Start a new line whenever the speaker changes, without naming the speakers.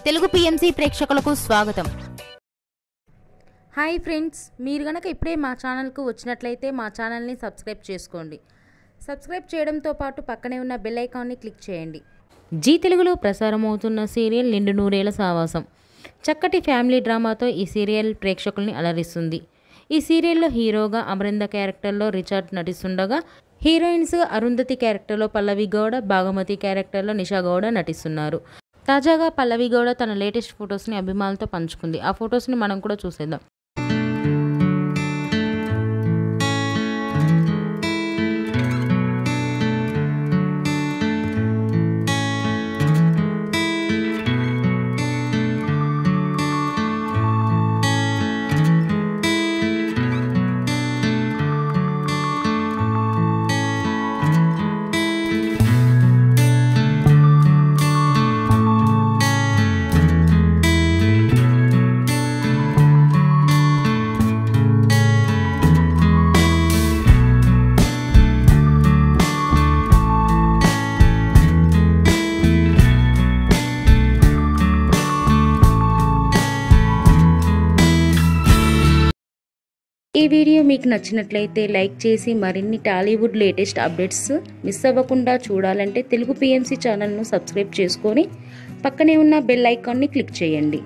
Telugu PMC ప్రేక్షకులకు స్వాగతం.
Hi friends, మీరు గనక ఇప్పుడే మా ఛానల్కు వచ్చినట్లయితే మా ఛానల్ని సబ్స్క్రైబ్ చేసుకోండి. సబ్స్క్రైబ్ చేయడంతో పాటు పక్కనే ఉన్న బెల్ ఐకాన్ని క్లిక్ చేయండి. జీ తెలుగులో ప్రసారమవుతున్న సీరియల్ నిండు నూరేళ్ల సావాసం చక్కటి ఫ్యామిలీ డ్రామాతో ఈ సీరియల్ ప్రేక్షకుల్ని అలరిస్తుంది. ఈ సీరియల్లో హీరోగా అమరింద క్యారెక్టర్లో రిచర్డ్ నటిస్తుండగా, హీరోయిన్స్ అరుంధతి క్యారెక్టర్లో పల్లవి గౌడ, భాగమతి క్యారెక్టర్లో నిషా గౌడ నటిస్తున్నారు. తాజాగా పల్లవి గౌడ తన లేటెస్ట్ ఫొటోస్ని అభిమానులతో పంచుకుంది. ఆ ఫొటోస్ని మనం కూడా చూసేద్దాం. ఈ వీడియో మీకు నచ్చినట్లయితే లైక్ చేసి మరిన్ని టాలీవుడ్ లేటెస్ట్ అప్డేట్స్ మిస్ అవ్వకుండా చూడాలంటే తెలుగు పిఎంసి ఛానల్ను సబ్స్క్రైబ్ చేసుకొని పక్కనే ఉన్న బెల్ ఐకాన్ని క్లిక్ చేయండి.